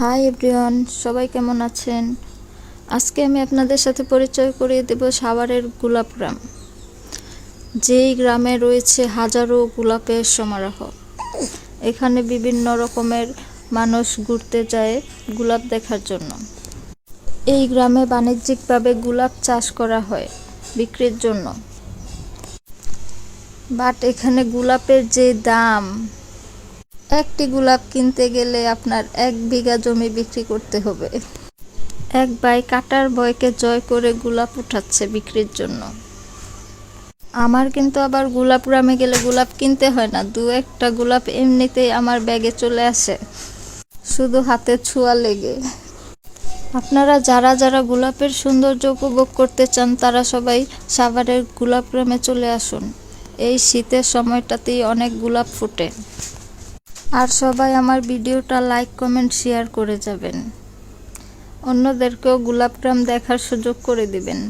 Hi everyone, সবাই কেমন আছেন? আজকে আমি আপনাদের সাথে পরিচয় করিয়ে দেব সাভারের গোলাপ গ্রাম। যেই গ্রামে রয়েছে হাজারো গোলাপের সমারোহ। এখানে বিভিন্ন রকমের মানুষ ঘুরতে যায় গোলাপ দেখার জন্য। এই গ্রামে বাণিজ্যিকভাবে গোলাপ চাষ করা হয় বিক্রির জন্য। বাট এখানে গোলাপের যে দাম, একটি গোলাপ কিনতে গেলে আপনার 1 বিঘা জমি বিক্রি করতে হবে। এক ভাই কাটার ভয়কে জয় করে গোলাপ উঠাচ্ছে বিক্রির জন্য। আমার কিন্তু আবার গোলাপ গ্রামে গেলে গোলাপ কিনতে হয় না, 2-1টা গোলাপ এমনিতেই আমার ব্যাগে চলে আসে, শুধু হাতে ছোঁয়া লেগে। আপনারা যারা যারা গোলাপের সৌন্দর্য উপভোগ করতে চান তারা সবাই সাভারের গোলাপ গ্রামে চলে আসুন। এই শীতের সময়টাতেই অনেক গোলাপ ফুটে। আর সবাই আমার ভিডিওটা লাইক, কমেন্ট, শেয়ার করে যাবেন। অন্যদেরকেও গোলাপ গ্রাম দেখার সুযোগ করে দিবেন।